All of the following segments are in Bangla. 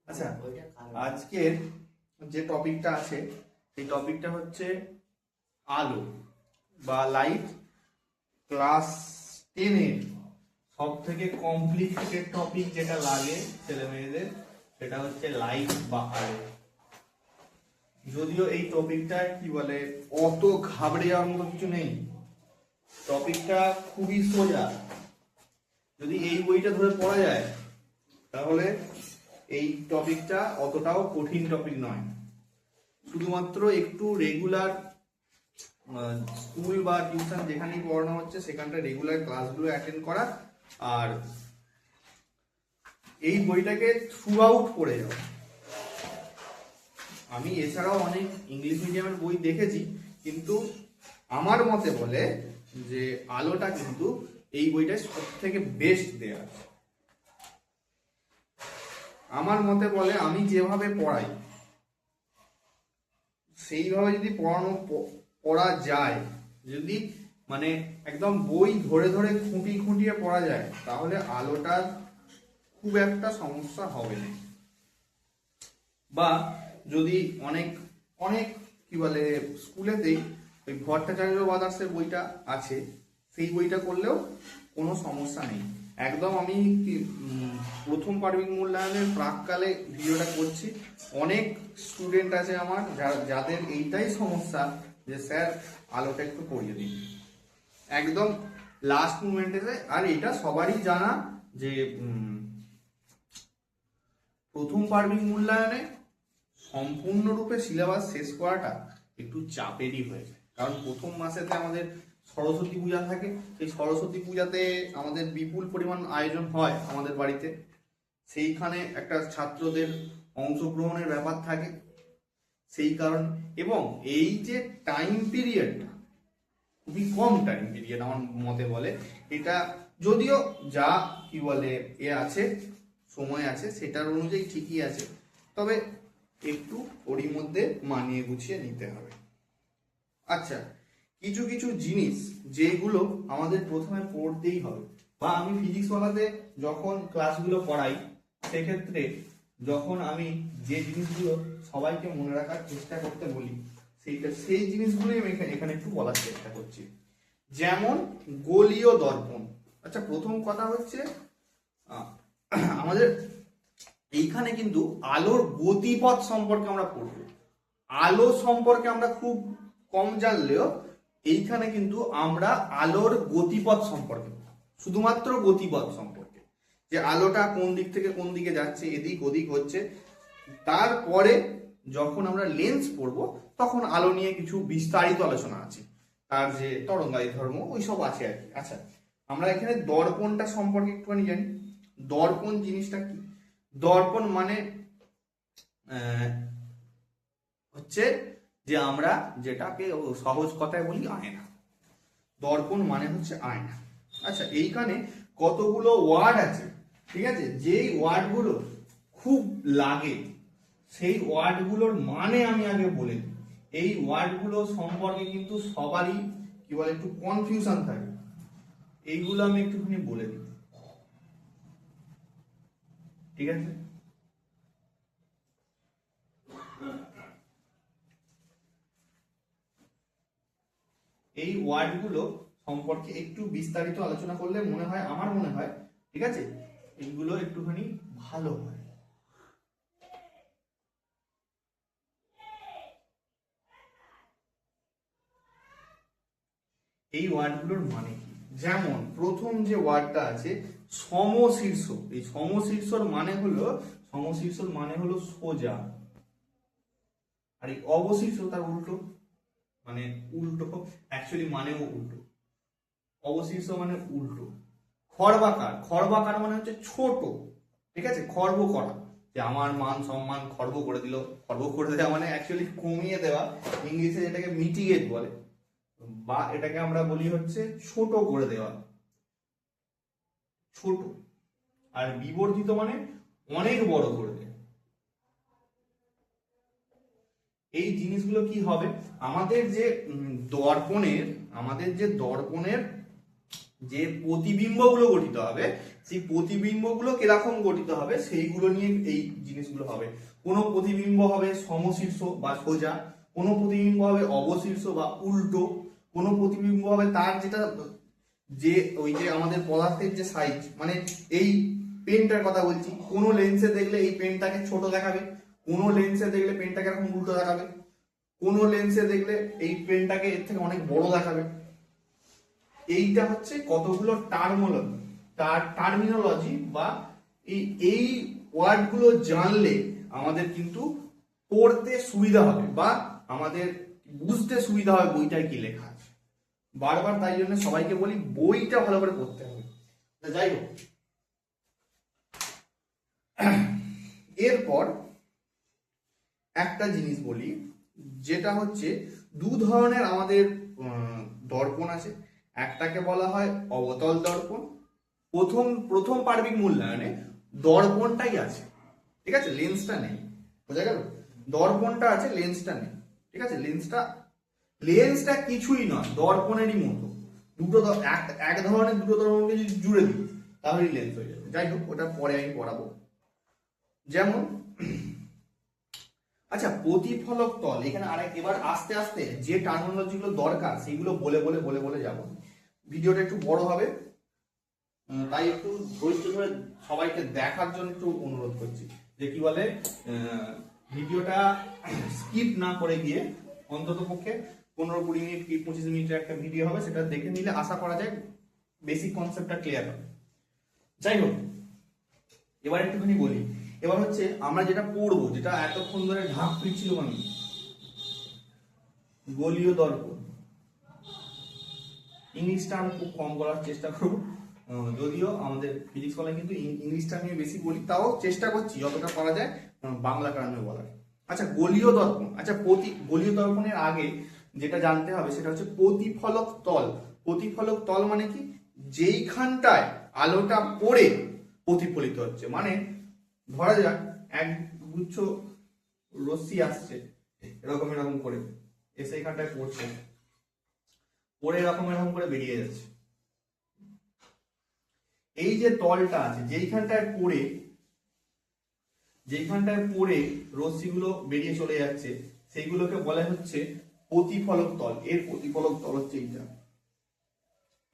আচ্ছা, আজকের যে টপিকটা আছে সেই টপিকটা হচ্ছে আলো বা লাইট। ক্লাস 10 এর সব থেকে কমপ্লিকেটেড টপিক যেটা লাগে ছেলে মেয়েদের, সেটা হচ্ছে লাইট বা আলো। যদিও এই টপিকটা কি বলে অত ঘাবড়ে যাওয়ার মতো কিছু নেই, টপিকটা খুবই সোজা। যদি এই বইটা ধরে পড়া যায় তাহলে এই টপিকটা অতটাও কঠিন টপিক নয়। শুধুমাত্র একটু রেগুলার স্কুল বা টিউশন যেখানেই পড়ানো হচ্ছে সেখানটা রেগুলার ক্লাসগুলো অ্যাটেন্ড করা, আর এই বইটাকে থ্রু আউট পড়ে যাওয়া। আমি এছাড়াও অনেক ইংলিশ মিডিয়ামের বই দেখেছি, কিন্তু আমার মতে বলে যে আলোটা কিন্তু এই বইটা সব থেকে বেস্ট দেয়া আছে। আমার মতে বলে আমি যেভাবে পড়াই সেইভাবে যদি পড়া যায়, যদি মানে একদম বই ধরে ধরে খুঁটিয়ে পড়া যায়, তাহলে আলোটার খুব একটা সমস্যা হবে না। বা যদি অনেক অনেক কি বলে স্কুলেতেই ওই ভট্টাচার্য ব্রাদার্সের বইটা আছে, সেই বইটা করলেও কোনো সমস্যা নেই। একদম আমি প্রথম পার্বিক মূল্যায়নের প্রাককালে ভিডিওটা করছি, অনেক স্টুডেন্ট আছে আমার যাদের এইটাই সমস্যা যে স্যার আলোটা একটু পড়িয়ে দিন, একদম লাস্ট মুমেন্টে। আর এটা সবারই জানা যে প্রথম পার্বিক মূল্যায়নে সম্পূর্ণরূপে সিলেবাস শেষ করাটা একটু চাপেরই হয়ে যায়, কারণ প্রথম মাসেতে আমাদের সরস্বতী পূজা থাকে। সেই সরস্বতী পূজাতে আমাদের বিপুল পরিমাণ আয়োজন হয় আমাদের বাড়িতে, সেইখানে একটা ছাত্রদের অংশগ্রহণের ব্যাপার থাকে সেই কারণে। এবং এই যে টাইম পিরিয়ডটা খুবই কম টাইম পিরিয়ড আমার মতে বলে, এটা যদিও যা কি বলে আছে সময় আছে সেটার অনুযায়ী ঠিকই আছে, তবে একটু ওরই মধ্যে মানিয়ে গুছিয়ে নিতে হবে। আচ্ছা, কিছু কিছু জিনিস যেগুলো আমাদের প্রথমে পড়তেই হবে, বা আমি ফিজিক্স ওয়ালাতে যখন ক্লাসগুলো পড়াই সেক্ষেত্রে যখন আমি যে জিনিসগুলো সবাইকে মনে রাখার চেষ্টা করতে বলি সেই জিনিসগুলোই আমি এখানে একটু বলার চেষ্টা করছি। যেমন গোলীয় দর্পণ। আচ্ছা, প্রথম কথা হচ্ছে আমাদের এইখানে কিন্তু আলোর গতিপথ সম্পর্কে আমরা পড়ব। আলো সম্পর্কে আমরা খুব কম জানলেও এইখানে কিন্তু আমরা আলোর গতিপথ সম্পর্কে, শুধুমাত্র গতিপথ সম্পর্কে, যে আলোটা কোন দিক থেকে কোন দিকে যাচ্ছে, এদিক ওদিক হচ্ছে। তারপরে যখন আমরা লেন্স পড়ব তখন আলো নিয়ে কিছু বিস্তারিত আলোচনা আছে, তার যে তরঙ্গায়িত ধর্ম ওইসব আছে আর কি। আচ্ছা, আমরা এখানে দর্পণটা সম্পর্কে একটুখানি জানি। দর্পণ জিনিসটা কি? দর্পণ মানে হচ্ছে যে আমরা যেটাকে সহজ কথায় বলি আয়না। দর্পণ মানে হচ্ছে আয়না। আচ্ছা, এইখানে কতগুলো ওয়ার্ড আছে, ঠিক আছে? যেই ওয়ার্ডগুলো খুব লাগে সেই ওয়ার্ডগুলোর মানে আমি আগে বলে দিই। এই ওয়ার্ডগুলো সম্পর্কে কিন্তু সবারই কি বলে একটু কনফিউশন থাকে, এইগুলো আমি একটুখানি বলে দিই, ঠিক আছে? এই ওয়ার্ডগুলো সম্পর্কে একটু বিস্তারিত আলোচনা করলে মনে হয়, আমার মনে হয়, ঠিক আছে, এইগুলো একটুখানি ভালো হয়। এই ওয়ার্ডগুলোর মানে কি? যেমন প্রথম যে ওয়ার্ডটা আছে সমশীর্ষ, এই সমশীর্ষর মানে হলো সোজা, আর এই অবশীর্ষ তার উল্টো, মানে উল্টো, অ্যাকচুয়ালি মানেও উল্টো। অবশীর্ষ মানে উল্টো। খর্বাকার মানে হচ্ছে ছোট, ঠিক আছে? খর্ব করা, যে আমার মান সম্মান খর্ব করে দিল। খর্ব করে দেওয়া মানে অ্যাকচুয়ালি কমিয়ে দেওয়া, ইংলিশে যেটাকে মিটিগেট বলে, বা এটাকে আমরা বলি হচ্ছে ছোট করে দেওয়া, ছোট। আর বিবর্ধিত মানে অনেক বড় করে দেওয়া। এই জিনিসগুলো কি হবে, আমাদের যে দর্পণের যে প্রতিবিম্বগুলো গঠিত হবে সেই প্রতিবিম্বগুলো কিরকম গঠিত হবে সেইগুলো নিয়ে এই জিনিসগুলো হবে। কোনো প্রতিবিম্ব হবে সমশীর্ষ বা সোজা, কোনো প্রতিবিম্ব হবে অবশীর্ষ বা উল্টো, কোনো প্রতিবিম্ব হবে তার যেটা যে ওই যে আমাদের পদার্থের যে সাইজ, মানে এই পেনটার কথা বলছি, কোনো লেন্সে দেখলে এই পেনটাকে ছোট দেখাবে, কোনো লেন্সে দেখলে পেনটাকে এরকম উল্টো দেখাবে, কোনো লেন্সে দেখলে এই পেনটাকে এর থেকে অনেক বড় দেখাবে। এইটা হচ্ছে কতগুলো টার্মিনোলজি বা এই ওয়ার্ডগুলো জানলে আমাদের কিন্তু পড়তে সুবিধা হবে বা আমাদের বুঝতে সুবিধা হবে বইটায় কি লেখা আছে। বারবার তাই জন্য সবাইকে বলি বইটা ভালো করে পড়তে হবে। যাই হোক, এরপর একটা জিনিস বলি, যেটা হচ্ছে দু ধরনের আমাদের দর্পণ আছে। একটাকে বলা হয় অবতল দর্পণ। প্রথম পার্বিক মূল্যায়নে দর্পণটাই আছে, ঠিক আছে, লেন্সটা নেই। বোঝা গেল? দর্পণটা আছে, লেন্সটা নেই, ঠিক আছে। লেন্সটা কিছুই নয়, দর্পণেরই মতো। এক ধরনের দুটো দর্পণকে যদি জুড়ে দিই তাহলেই লেন্স হয়ে যাবে। যাই হোক, ওটা পরে আমি পড়াবো। যেমন আচ্ছা, প্রতিফলক তল, এখানে এবার আস্তে আস্তে যে টার্মিনোলজি গুলো দরকার সেগুলো বলে বলে বলে বলে যাবো। ভিডিওটা একটু বড় হবে, তাই একটু ধৈর্য ধরে সবাইকে দেখার জন্য একটু অনুরোধ করছি যে কি বলে, ভিডিওটা স্কিপ না করে গিয়ে অন্তত পক্ষে 15-20 মিনিট কি 25 মিনিটের একটা ভিডিও হবে, সেটা দেখে নিলে আশা করা যায় বেসিক কনসেপ্টটা ক্লিয়ার হবে। যাই হোক, এবার একটুখানি বলি। এবার হচ্ছে আমরা যেটা পড়বো, যেটা এতক্ষণ ধরে ঢাক পিটছিলাম আমি, গোলীয় দর্পণ। ইংলিশটা আমি খুব কম বলার চেষ্টা করবো, যদিও আমাদের ফিজিক্স কলেজে কিন্তু ইংলিশটা আমি বেশি বলি, তাও চেষ্টা করছি যতটা করা যায় বাংলা কারণে বলার। আচ্ছা, গোলীয় দর্পণ। আচ্ছা, গোলীয় দর্পণের আগে যেটা জানতে হবে সেটা হচ্ছে প্রতিফলক তল। প্রতিফলক তল মানে কি? যেইখানটায় আলোটা পড়ে প্রতিফলিত হচ্ছে। মানে ধরা যাক এক গুচ্ছ রশ্মি আসছে এরকম এরকম করে, এসে এইখানটায় পড়ছে, পড়ে এরকম এরকম করে বেরিয়ে যাচ্ছে। এই যে তলটা আছে, যেইখানটায় পড়ে রশ্মিগুলো বেরিয়ে চলে যাচ্ছে, সেইগুলোকে বলা হচ্ছে প্রতিফলক তল। এর প্রতিফলক তল হচ্ছে এইটা।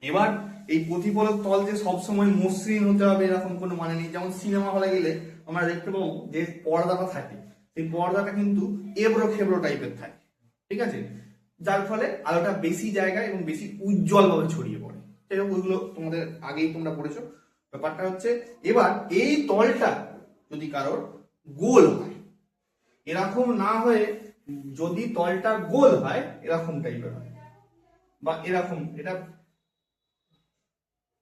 এবার এই প্রতিফলক তল যে সবসময় মসৃণ হতে হবে এরকম কোনো মানে নেই। যেমন সিনেমা হলে গেলে আমরা দেখতে পাবো যে পর্দাটা থাকে, সেই পর্দাটা কিন্তু এবড়ো খেবড়ো টাইপের থাকে, ঠিক আছে, যার ফলে আলোটা বেশি জায়গায় এবং বেশি উজ্জ্বল ভাবে ছড়িয়ে পড়ে। ওইগুলো তোমাদের আগেই তোমরা পড়েছো। ব্যাপারটা হচ্ছে এবার এই তলটা যদি কারোর গোল হয়, এরকম না হয়ে যদি তলটা গোল হয় এরকম টাইপের হয়, বা এরকম, এটা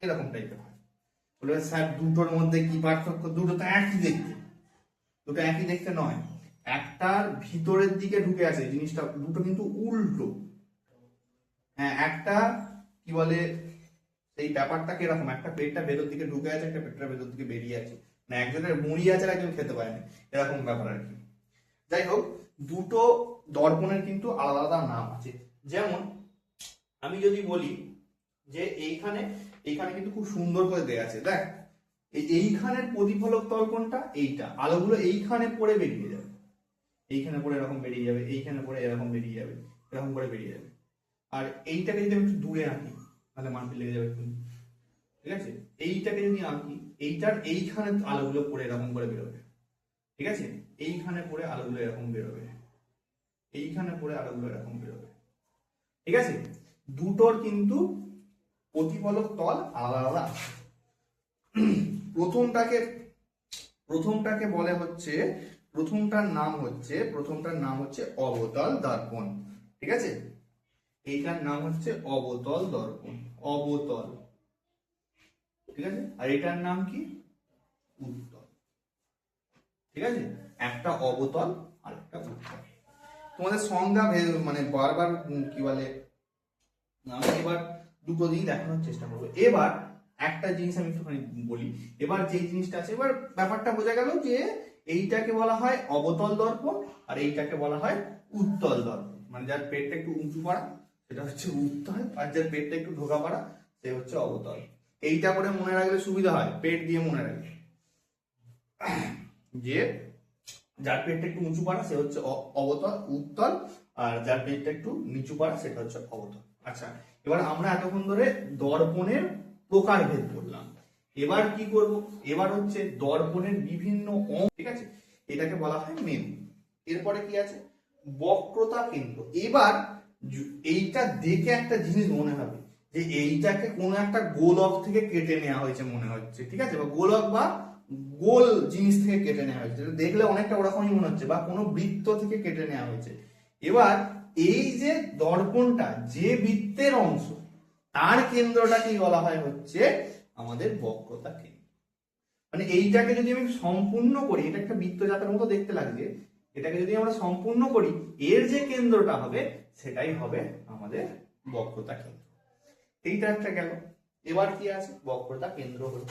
এরকম টাইপের হয়, বলে স্যার দুটোর মধ্যে কি পার্থক্য? দুটো তো একই দেখতে। দুটো একই দেখতে নয়, একটার ভিতরের দিকে ঢুকে আছে জিনিসটা, দুটো কিন্তু উল্টো। হ্যাঁ, একটা কি বলে এই ব্যাপারটাকে এরকম, একটা পেটটা ভেতর দিকে ঢুকে আছে, একটা পেটটা ভেতর দিকে বেরিয়ে আছে, না একজনের মুড়ি আছে আর একজন খেতে পারে না, এরকম ব্যাপার আর কি। যাই হোক, দুটো দর্পণের কিন্তু আলাদা আলাদা নাম আছে। যেমন আমি যদি বলি যে এইখানে কিন্তু খুব সুন্দর করে দেয়া আছে, দেখ এইখানের প্রতিফলক তল কোনটা? এইটা। আলোগুলো এইখানে পড়ে বেরিয়ে যাবে, এইখানে পড়ে এরকম বেরিয়ে যাবে, এইখানে পড়ে এরকম বেরিয়ে যাবে, এরকম করে বেরিয়ে যাবে। আর এইটাকে যদি আমি একটু দূরে আঁকি তাহলে মানটি লেগে যাবে, ঠিক আছে। এইটাকে যদি আঁকি, এইটার এইখানে আলোগুলো পড়ে এরকম করে বেরোবে, ঠিক আছে, এইখানে পড়ে আলোগুলো এরকম বেরোবে, এইখানে পড়ে আলোগুলো এরকম বেরোবে, ঠিক আছে। দুটোর কিন্তু প্রতিফলক তল আলাদা আলাদা আছে। প্রথমটাকে বলে হচ্ছে, প্রথমটার নাম হচ্ছে অবতল দর্পণ, ঠিক আছে। এইটার নাম হচ্ছে অবতল দর্পণ, অবতল, ঠিক আছে। আর এটার নাম কি? উত্তল, ঠিক আছে। একটা অবতল আর একটা উত্তল। তোমাদের সংজ্ঞা মানে বারবার কি বলে, আমি এবার দুটো দিন দেখানোর চেষ্টা করবো। এবার একটা জিনিস আমি একটুখানি বলি। এবার যে জিনিসটা আছে, এবার ব্যাপারটা বোঝা গেল যে এইটাকে বলা হয় অবতল দর্পণ আর এইটাকে বলা হয় উত্তল দর্পণ। মানে যার পেটটা একটু উঁচু পাড়া সেটা হচ্ছে উত্তল, আর যার পেটটা একটু ঢোকা পাড়া সে হচ্ছে অবতল। এইটা করে মনে রাখলে সুবিধা হয়, পেট দিয়ে মনে রাখবে যে যার পেটটা একটু উঁচু পাড়া সে হচ্ছে অবতল উত্তল, আর যার পেটটা একটু নিচু পাড়া সেটা হচ্ছে অবতল। আচ্ছা, এবার আমরা এতক্ষণ ধরে দর্পণের প্রকারভেদ করলাম। এবার কি করব, এবার হচ্ছে দর্পণের বিভিন্ন অংশ, ঠিক আছে, এটাকে বলা হয় মেরু। এরপরে কি আছে, বক্রতা কেন্দ্র। এবার এইটা দেখে একটা জিনিস মনে হবে যে এইটাকে কোনো একটা গোলক থেকে কেটে নেওয়া হয়েছে মনে হচ্ছে, ঠিক আছে, বা গোলক বা গোল জিনিস থেকে কেটে নেওয়া হয়েছে, দেখলে অনেকটা ওরকমই মনে হচ্ছে, বা কোনো বৃত্ত থেকে কেটে নেওয়া হয়েছে। এবার এই যে দর্পণটা যে বৃত্তের অংশ তার কেন্দ্রটাকেই বলা হয় হচ্ছে আমাদের বক্রতা কেন্দ্র। মানে এইটাকে যদি আমি সম্পূর্ণ করি, এটা একটা বৃত্তচাপের মতো দেখতে লাগবে, এটাকে যদি আমরা সম্পূর্ণ করি এর যে কেন্দ্রটা হবে সেটাই হবে আমাদের বক্রতা কেন্দ্র। এইটা একটা গেল। এবার কি আছে, বক্রতা কেন্দ্র হলো।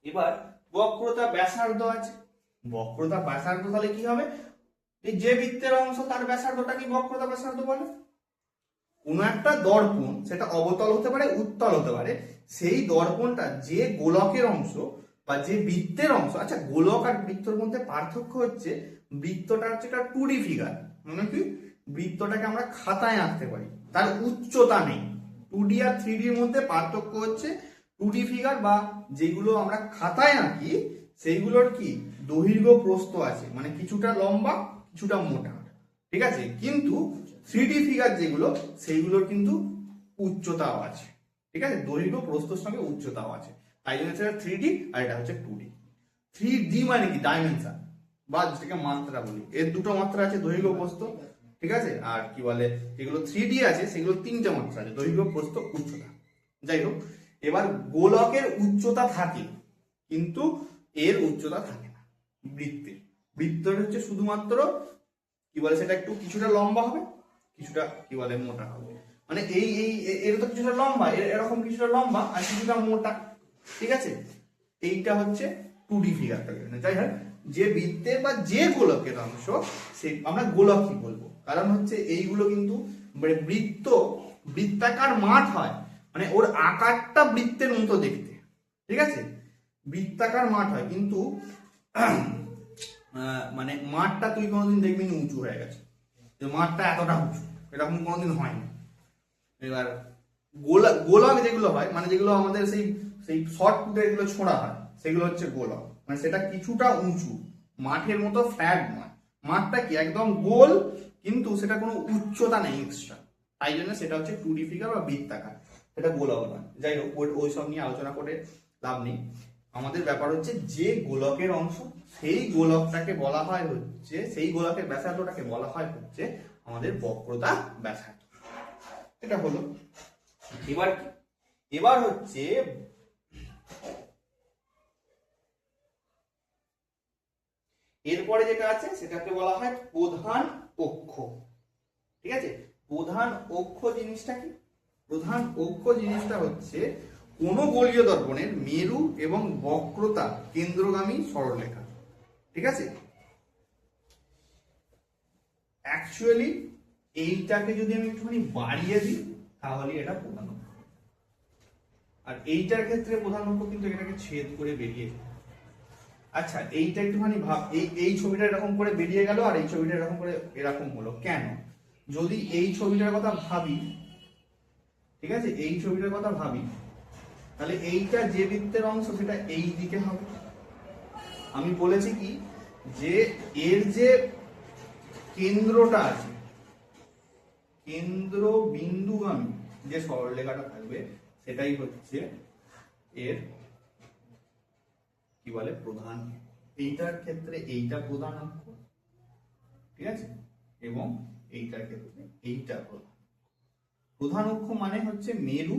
এবার বক্রতা ব্যাসার্ধ আছে। বক্রতা ব্যাসার্ধ তাহলে কি হবে, এই যে বৃত্তের অংশ তার ব্যাসার্ধটা কি বক্রতা ব্যাসার্ধ বলে। কোন একটা দর্পণ, সেটা অবতল হতে পারে উত্তল হতে পারে, সেই দর্পণটা যে গোলকের অংশ বা যে বৃত্তের অংশ, আচ্ছা গোলক আর বৃত্তর মধ্যে পার্থক্য হচ্ছে বৃত্তটা হচ্ছে একটা 2D ফিগার, মানে কি বৃত্তটাকে আমরা খাতায় আঁকতে পারি, তার উচ্চতা নেই। 2D আর 3D এর মধ্যে পার্থক্য হচ্ছে 2D ফিগার বা যেগুলো আমরা খাতায় আঁকি সেইগুলোর কি দৈর্ঘ্য প্রস্থ আছে, মানে কিছুটা লম্বা কিছুটা মোটা, ঠিক আছে, কিন্তু 3D ফিগার যেগুলো সেইগুলোর কিন্তু উচ্চতাও আছে, ঠিক আছে, দৈর্ঘ্য প্রস্থের সঙ্গে উচ্চতাও আছে, তাই জন্য সেটা 3D আর এটা হচ্ছে 2D। 3D মানে কি ডাইমেনশন বা যেটাকে মাত্রা বলি, এর দুটো মাত্রা আছে, দৈর্ঘ্য প্রস্থ, ঠিক আছে, আর কি বলে যেগুলো 3D আছে সেগুলো তিনটে মাত্রা আছে, দৈর্ঘ্য প্রস্থ উচ্চতা। যাই হোক, এবার গোলকের উচ্চতা থাকে কিন্তু এর উচ্চতা থাকে না বৃত্তের। বৃত্তের হচ্ছে শুধুমাত্র কি বলে সেটা একটু কিছুটা লম্বা হবে কিছুটা কি বলে মোটা হবে, মানে এই এই এর তো কিছুটা লম্বা, এরকম কিছুটা লম্বা আর কিছুটা মোটা, ঠিক আছে, এইটা হচ্ছে 2D ফিগারটা। যাই হোক, যে বৃত্তের বা যে গোলকের অংশ সে আমরা গোলকই বলবো, কারণ হচ্ছে এইগুলো কিন্তু মানে বৃত্তাকার মাঠ হয়, মানে ওর আকারটা বৃত্তের মতো দেখতে, ঠিক আছে, বৃত্তাকার মাঠ হয় কিন্তু মানে মাঠটা তুই কোনোদিন দেখবি না উঁচু হয়ে গেছে, মাঠটা এতটা উঁচু, এরকম কোনোদিন হয়নি। এবার গোলক যেগুলো হয়, মানে যেগুলো আমাদের সেই সেই শর্ট পুটে যেগুলো ছোড়া হয় সেগুলো হচ্ছে গোলক, মানে সেটা কিছুটা উঁচু, মাঠের মতো ফ্ল্যাট নয়, মাঠটা কি একদম গোল কিন্তু সেটা কোনো উচ্চতা নেই এক্সট্রা, তাই জন্য সেটা হচ্ছে 2D ফিগার বা বৃত্তাকার, সেটা গোলক নয়। যাই হোক, ওই সব নিয়ে আলোচনা করে লাভ নেই, আমাদের ব্যাপার হচ্ছে যে গোলকের অংশ সেই গোলকটাকে বলা হয় হচ্ছে, সেই গোলকের ব্যাসার্ধটাকে বলা হয় হচ্ছে আমাদের বক্রতা ব্যাসার্ধ। এটা হলো। এবার কি, এবার হচ্ছে এরপরে যেটা আছে সেটাকে বলা হয় প্রধান অক্ষ, ঠিক আছে। প্রধান অক্ষ জিনিসটা কি, প্রধান অক্ষ জিনিসটা হচ্ছে কোন গোলীয় দর্পণের মেরু এবং বক্রতা কেন্দ্রগামী সরলরেখা, ঠিক আছে। অ্যাকচুয়ালি এইটাকে যদি আমি একটুখানি বাড়িয়ে দিই তাহলে এটা প্রধান অক্ষ, আর এইটার ক্ষেত্রে প্রধান অক্ষ কিন্তু এটাকে ছেদ করে বেরিয়ে যায়। আচ্ছা, এইটা একটুখানি ভাব, এই ছবিটা এরকম করে বেরিয়ে গেল আর এই ছবিটা এরকম করে এরকম হলো কেন, যদি এই ছবিটার কথা ভাবি, ঠিক আছে, এই ছবিটার কথা ভাবি, তাহলে এইটা যে বৃত্তের অংশ সেটা এই দিকে হবে। আমি বলেছি কি যে এর যে কেন্দ্রটা আছে, কেন্দ্র বিন্দুগামী যে সরলরেখাটা থাকবে সেটাই হচ্ছে এর কি বলে প্রধান। এইটার ক্ষেত্রে এইটা প্রধান অক্ষ, ঠিক আছে, এবং এইটার ক্ষেত্রে এইটা প্রধান। প্রধান অক্ষ মানে হচ্ছে মেরু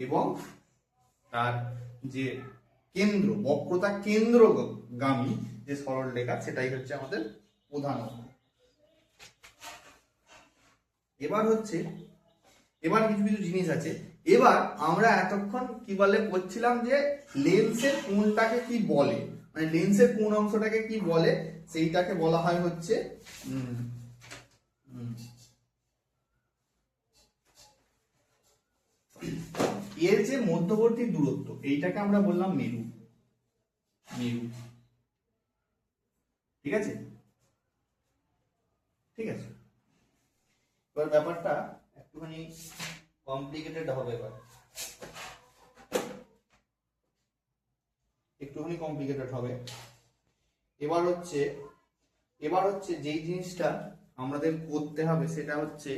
এবং তার যে কেন্দ্র, বক্রতা কেন্দ্রগামী যে সরলরেখা সেটাই হচ্ছে আমাদের প্রধান অক্ষ। এবার হচ্ছে, এবার কিছু কিছু জিনিস আছে। এবার আমরা এতক্ষণ কি বলে বলছিলাম যে লেন্সের কোণটাকে কি বলে, মানে লেন্সের কোন অংশটাকে কি বলে, সেইটাকে বলা হয় হচ্ছে এর যে মধ্যবর্তী দূরত্ব এইটাকে আমরা বললাম মেরু। মেরু, ঠিক আছে? ঠিক আছে, এবার ব্যাপারটা একটুখানি কমপ্লিকেটেড হবে। একটুখানি কমপ্লিকেটেড হবে। এবার হচ্ছে যেই জিনিসটা আমাদের করতে হবে সেটা হচ্ছে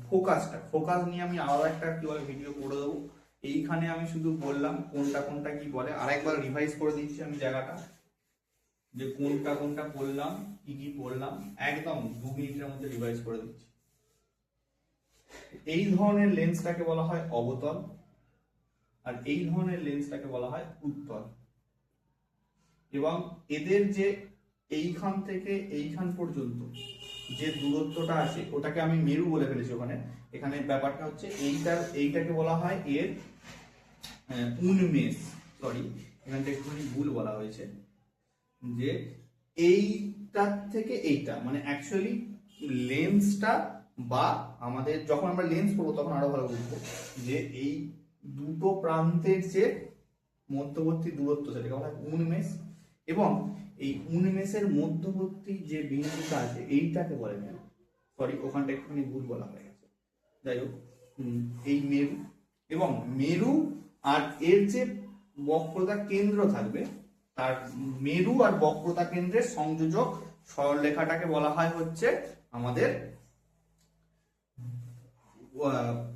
ফোকাসটা। ফোকাস নিয়ে আমি আলাদা একটা কিভাবে ভিডিও করে দেবো। এইখানে আমি শুধু বললাম কোনটা কোনটা কি বলে, আরেকবার রিভাইজ করে দিচ্ছি আমি জায়গাটা, যে কোনটা কোনটা বললাম, কি কি বললাম, একদম 2 মিনিটের মধ্যে রিভাইজ করে দিচ্ছি। এই ধরনের লেন্সটাকে বলা হয় অবতল, আর এই ধরনের লেন্সটাকে বলা হয় উত্তল। এবং এদের যে এইখান থেকে এইখান পর্যন্ত যে দূরত্বটা আছে ওটাকে আমি মেরু বলে ফেলেছি ওখানে। এখানে ব্যাপারটা হচ্ছে এইটাকে বলা হয় এর উনমেষ। সরি, এখানটা একটুখানি ভুল বলা হয়েছে, যে এইটার থেকে এইটা মানে অ্যাকচুয়ালি লেন্সটা, বা আমাদের যখন আমরা লেন্স করবো তখন আরো ভালো বুঝবো, যে এই দুটো প্রান্তের যে মধ্যবর্তী দূরত্ব সেটাকে বলা হয় উনমেষ। এবং এই উনমেষের মধ্যবর্তী যে বিন্দুটা আছে এইটাকে বলে মেরু। সরি, ওখানটা একটুখানি ভুল বলা হয়ে গেছে। যাই হোক, এই মেরু, এবং মেরু আর এর যে বক্রতা কেন্দ্র থাকবে, তার মেরু আর বক্রতা কেন্দ্রের সংযোজক সরলরেখাটাকে বলা হয় হচ্ছে আমাদের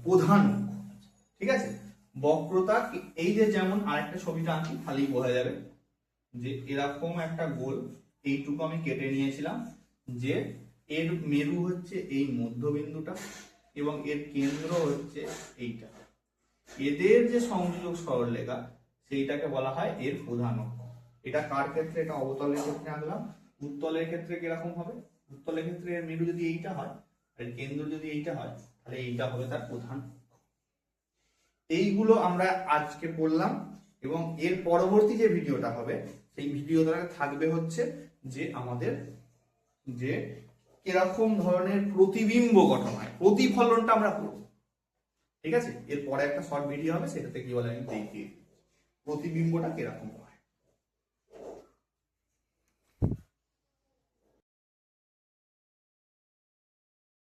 প্রধান অক্ষ। ঠিক আছে, বক্রতা এই যে, যেমন আরেকটা ছবিটা আঁকি খালি বোঝা যাবে, যে এরকম একটা গোল, এইটুকু আমি কেটে নিয়েছিলাম, যে এর মেরু হচ্ছে এই মধ্যবিন্দুটা এবং এর কেন্দ্র হচ্ছে এইটা। এদের যে সংযোজক সরলরেখা সেইটাকে বলা হয় এর প্রধান অক্ষ। এটা কার ক্ষেত্রে? এটা অবতলের ক্ষেত্রে আনলাম। উত্তলের ক্ষেত্রে কিরকম হবে? উত্তলের ক্ষেত্রে এর মেরু যদি এইটা হয় আর কেন্দ্র যদি এইটা হয়, তাহলে এইটা হবে তার প্রধান অক্ষ। এইগুলো আমরা আজকে পড়লাম, এবং এর পরবর্তী যে ভিডিওটা হবে সেই ভিডিওটা থাকবে হচ্ছে যে আমাদের যে কিরকম ধরনের প্রতিবিম্ব গঠন হয়, প্রতিফলনটা আমরা পড়ব। ঠিক আছে, এর পরে একটা শর্ট ভিডিও হবে, সেটাতে কি বলে আমি দেখিয়ে প্রতিবিম্বটা কিরকম হয়।